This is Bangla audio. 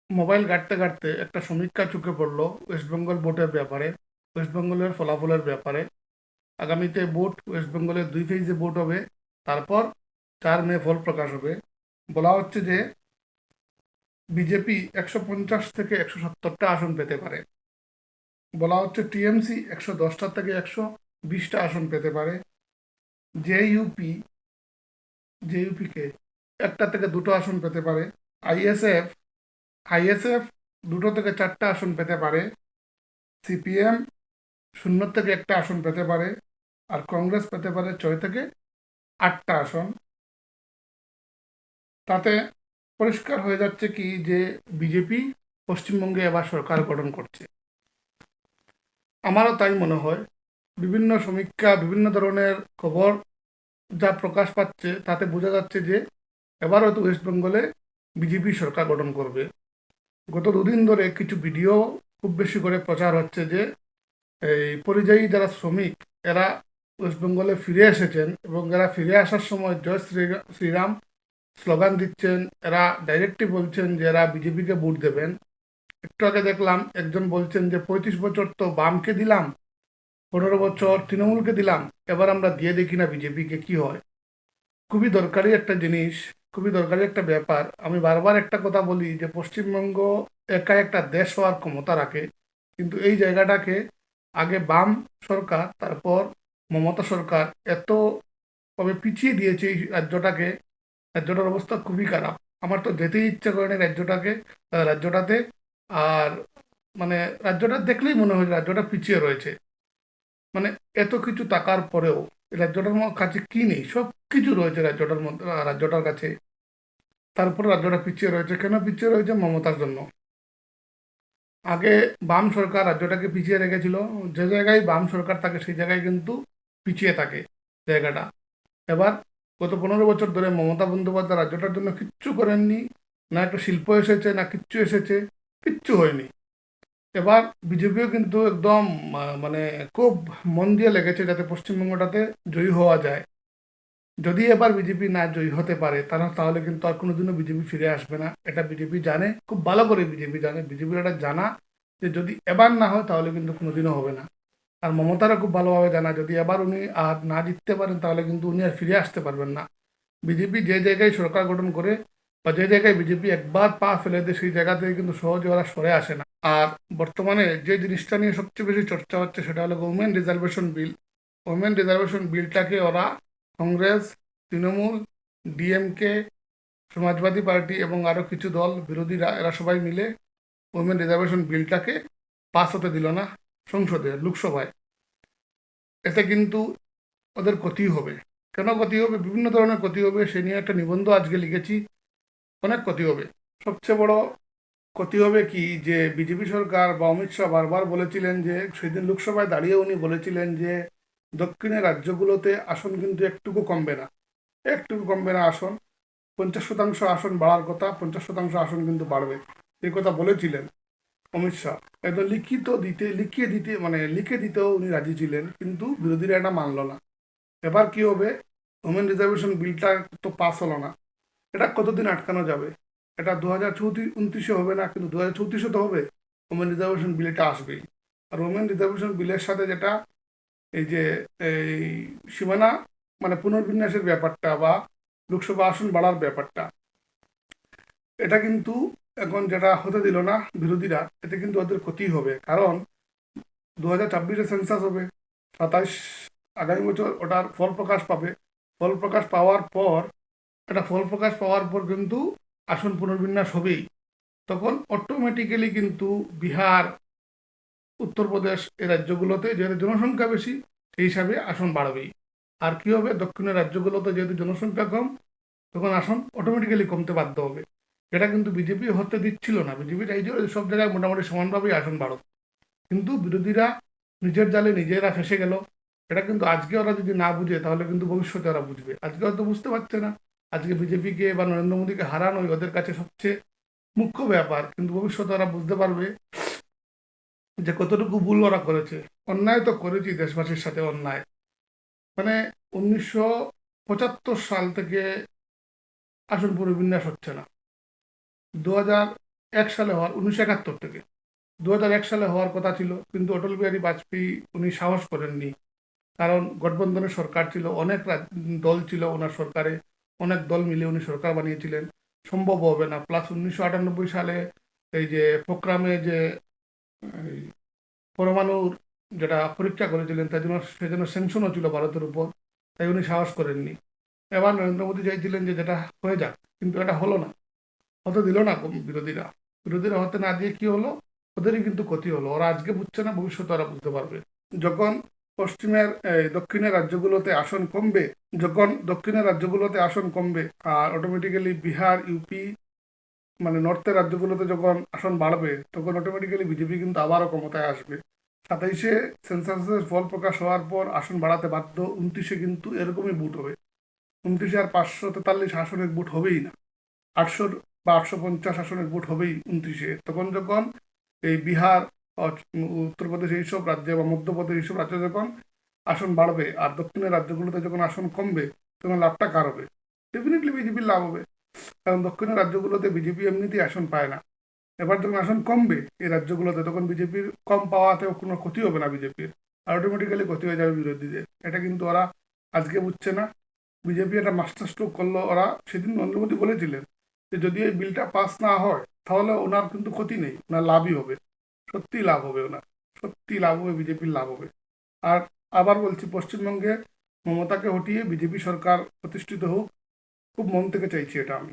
মোবাইল ঘাঁটতে ঘাঁটতে একটা সমীক্ষা চোখে পড়লো ওয়েস্ট বেঙ্গল ভোটের ব্যাপারে, ওয়েস্ট বেঙ্গলের ফলাফলের ব্যাপারে। আগামীতে ভোট, ওয়েস্ট বেঙ্গলের 2 ফেজে ভোট হবে। তারপর 4 মে ফল প্রকাশ হবে। বলা হচ্ছে যে বিজেপি 150 থেকে 170টা আসন পেতে পারে। বলা হচ্ছে টিএমসি 110টা থেকে 120টা আসন পেতে পারে। জেইউপি জেইউপিকে 1টা থেকে 2টো আসন পেতে পারে। আইএসএফ আইএসএফ 2টো থেকে 4টা আসন পেতে পারে। সিপিএম 0 থেকে 1টা আসন পেতে পারে। আর কংগ্রেস পেতে পারে 6 থেকে 8টা আসন। তাতে পরিষ্কার হয়ে যাচ্ছে কি যে বিজেপি পশ্চিমবঙ্গে এবার সরকার গঠন করছে। আমারও তাই মনে হয়। বিভিন্ন সমীক্ষা, বিভিন্ন ধরনের খবর যা প্রকাশ পাচ্ছে তাতে বোঝা যাচ্ছে যে এবার হয়তো ওয়েস্ট বেঙ্গলে বিজেপি সরকার গঠন করবে। গত 2 দিন ধরে কিছু ভিডিও খুব বেশি করে প্রচার হচ্ছে যে এই পরিযায়ী যারা শ্রমিক এরা ওয়েস্ট বেঙ্গলে ফিরে এসেছেন এবং এরা ফিরে আসার সময় জয় শ্রীরাম স্লোগান দিচ্ছেন। এরা ডাইরেক্টলি বলছেন যে এরা বিজেপিকে ভোট দেবেন। একটু আগে দেখলাম একজন বলছেন যে 35 বছর তো বামকে দিলাম, 15 বছর তৃণমূলকে দিলাম, এবার আমরা দিয়ে দেখি না বিজেপিকে কি হয়। খুবই দরকারি একটা জিনিস, খুবই দরকারি একটা ব্যাপার। আমি বারবার একটা কথা বলি যে পশ্চিমবঙ্গ একা একটা দেশ হওয়ার ক্ষমতা রাখে, কিন্তু এই জায়গাটাকে আগে বাম সরকার, তারপর মমতা সরকার এত ভাবে পিছিয়ে দিয়েছে এই রাজ্যটাকে। রাজ্যটার অবস্থা খুবই খারাপ। আমার তো যেতেই ইচ্ছে করে না রাজ্যটাতে। আর মানে রাজ্যটা দেখলেই মনে হয় যে রাজ্যটা পিছিয়ে রয়েছে। মানে এত কিছু টাকার পরেও এই রাজ্যটার কাছে কি নেই, সব কিছু রয়েছে রাজ্যটার মধ্যে, রাজ্যটার কাছে। তারপর রাজ্যটা পিছিয়ে রয়েছে, কেন পিছিয়ে রয়েছে? মমতার জন্য। আগে বাম সরকার রাজ্যটাকে পিছিয়ে রেখেছিল। যে জায়গায় বাম সরকার থাকে সেই জায়গায় কিন্তু পিছিয়ে থাকে জায়গাটা। এবার গত 15 বছর ধরে মমতা বন্দ্যোপাধ্যায় রাজ্যটার জন্য কিচ্ছু করেননি। না একটা শিল্প এসেছে, না কিচ্ছু এসেছে, কিচ্ছু হয়নি। এবার বিজেপিও কিন্তু একদম মানে খুব মন দিয়ে লেগেছে যাতে পশ্চিমবঙ্গটাতে জয়ী হওয়া যায়। যদি এবার বিজেপি না জয়ী হতে পারে তাহলে কিন্তু আর কোনোদিনও বিজেপি ফিরে আসবে না। এটা বিজেপি জানে, খুব ভালো করে বিজেপি জানে। বিজেপির এটা জানা যে যদি এবার না হয় তাহলে কিন্তু কোনোদিনও হবে না। আর মমতারও খুব ভালোভাবে জানা যদি এবার উনি আর না জিততে পারেন তাহলে কিন্তু উনি আর ফিরে আসতে পারবেন না। বিজেপি যে জায়গায় সরকার গঠন করে বা যে জায়গায় বিজেপি একবার পা ফেলে দেয় সেই জায়গা থেকে কিন্তু সহজে ওরা সরে আসে না। আর বর্তমানে যে জিনিসটা নিয়ে সবচেয়ে বেশি চর্চা হচ্ছে সেটা হলো ওমেন রিজার্ভেশন বিল। ওমেন রিজার্ভেশন বিলটাকে ওরা কংগ্রেস, তৃণমূল, ডিএমকে, সমাজবাদী পার্টি এবং আরো কিছু দল বিরোধীরা এরা সবাই মিলে ওমেন রিজার্ভেশন বিলটাকে পাস হতে দিল না সংসদে, লোকসভায়। এতে কিন্তু ওদের ক্ষতি হবে। কেন ক্ষতি হবে? বিভিন্ন ধরনের ক্ষতি হবে, সে নিয়ে একটা নিবন্ধ আজকে লিখেছি। অনেক ক্ষতি হবে। সবচেয়ে বড় ক্ষতি হবে কি যে বিজেপি সরকার বা অমিত শাহ বারবার বলেছিলেন যে সেদিন লোকসভায় দাঁড়িয়ে উনি বলেছিলেন যে দক্ষিণের রাজ্যগুলোতে আসন কিন্তু একটুকু কমবে না, একটুকু কমবে না আসন। 50% আসন বাড়ার কথা, 50% আসন কিন্তু বাড়বে, এই কথা বলেছিলেন অমিত শাহ। একদম লিখিয়ে দিতে মানে লিখে দিতেও উনি রাজি ছিলেন, কিন্তু বিরোধীরা এটা মানল না। এবার কি হবে? ওমেন রিজার্ভেশন বিলটা তো পাস হলো না। এটা কতদিন আটকানো যাবে? এটা 2029-29 হবে না, কিন্তু 2034 তো হবে। ওমেন রিজার্ভেশন বিল এটা আসবেই। আর ওমেন রিজার্ভেশন বিলের সাথে যেটা এই যে এই সীমানা মানে পুনর্বিন্যাসের ব্যাপারটা বা লোকসভা আসন বাড়ার ব্যাপারটা, এটা কিন্তু এখন যেটা হতে দিল না বিরোধীরা, এতে কিন্তু ওদের ক্ষতি হবে। কারণ 2026-এ সেন্সাস হবে, 27 আগামী বছর ওটার ফল প্রকাশ পাবে। ফল প্রকাশ পাওয়ার পর এটা ফল প্রকাশ পাওয়ার পর কিন্তু আসন পুনর্বিন্যাস হবেই। তখন অটোমেটিক্যালি কিন্তু বিহার, উত্তরপ্রদেশ এই রাজ্যগুলোতে যেহেতু জনসংখ্যা বেশি সেই হিসাবে আসন বাড়বেই। আর কি হবে? দক্ষিণের রাজ্যগুলোতে যেহেতু জনসংখ্যা কম, তখন আসন অটোমেটিক্যালি কমতে বাধ্য হবে। এটা কিন্তু বিজেপি হতে দিচ্ছিল না। বিজেপি চাইছিল সব জায়গায় মোটামুটি সমানভাবেই আসন বাড়ুক, কিন্তু বিরোধীরা নিজের জালে নিজেরা ফেসে গেল। এটা কিন্তু আজকে ওরা যদি না বুঝে তাহলে কিন্তু ভবিষ্যতে ওরা বুঝবে। আজকে হয়তো বুঝতে পারছে না। আজকে বিজেপিকে বা নরেন্দ্র মোদীকে হারানোই ওদের কাছে সবচেয়ে মুখ্য ব্যাপার, কিন্তু ভবিষ্যতে ওরা বুঝতে পারবে যে কতটুকু ভুল ওরা করেছে। অন্যায় তো করেছি, দেশবাসীর সাথে অন্যায়। মানে 1975 সাল থেকে আসন পুনর্বিন্যাস হচ্ছে না। সালে হওয়ার 1971 থেকে 2001 সালে হওয়ার কথা ছিল, কিন্তু অটল বিহারী বাজপেয়ী উনি সাহস করেননি। কারণ গঠবন্ধনের সরকার ছিল, অনেক দল ছিল ওনার সরকারে, অনেক দল মিলে উনি সরকার বানিয়েছিলেন, সম্ভব হবে না। প্লাস 1998 সালে এই যে পোখরামে যে এই পরমাণুর যেটা পরীক্ষা করেছিলেন, তাই জন্য সেজন্য স্যাংশনও ছিল ভারতের উপর, তাই উনি সাহস করেননি। এবার নরেন্দ্র মোদী চাইছিলেন যে যেটা হয়ে যাক, কিন্তু এটা হলো না, হতে দিল না বিরোধীরা। বিরোধীরা হতে না দিয়ে কি হলো, ওদেরই কিন্তু ক্ষতি হলো। ওরা আজকে বুঝছে না, ভবিষ্যতে ওরা বুঝতে পারবে। যখন দক্ষিণের রাজ্যগুলোতে আসন কমবে, যখন দক্ষিণের রাজ্যগুলোতে আসন কমবে আর অটোমেটিক্যালি বিহার, ইউপি, মানে নর্থের রাজ্যগুলোতে যখন আসন বাড়বে, তখন অটোমেটিক্যালি বিজেপি কিন্তু আবারও ক্ষমতায় আসবে। 27-এ সেন্সাসের ফল প্রকাশ হওয়ার পর আসন বাড়াতে বাধ্য, 29-এ কিন্তু এরকমই বুট হবে। 29-এ আর 543 আসনের বুট হবেই না, 800 বা 850 আসনের বুট হবেই 29-এ। তখন যখন এই বিহার, উত্তরপ্রদেশ এইসব রাজ্যে বা মধ্যপ্রদেশ এইসব রাজ্যে যখন আসন বাড়বে আর দক্ষিণের রাজ্যগুলোতে যখন আসন কমবে, তখন লাভটা কার হবে? ডেফিনেটলি বিজেপির লাভ হবে। কারণ দক্ষিণের রাজ্যগুলোতে বিজেপি এমনিতেই আসন পায় না। এবার যখন আসন কমবে এই রাজ্যগুলোতে, তখন বিজেপির কম পাওয়াতেও কোনো ক্ষতি হবে না বিজেপির, আর অটোমেটিক্যালি ক্ষতি হয়ে যাবে বিরোধীদের। এটা কিন্তু ওরা আজকে বুঝছে না। বিজেপি একটা মাস্টার স্ট্রোক করলো ওরা। সেদিন নরেন্দ্র মোদী বলেছিলেন যে যদি এই বিলটা পাস না হয় তাহলে ওনার কিন্তু ক্ষতি নেই, ওনার লাভই হবে। সত্যি লাভ হবে ওনার, সত্যি লাভ হবে, বিজেপির লাভ হবে। আর আবার বলছি, পশ্চিমবঙ্গে মমতাকে হটিয়ে বিজেপি সরকার প্রতিষ্ঠিত হোক, খুব মন থেকে চাইছি এটা আমি।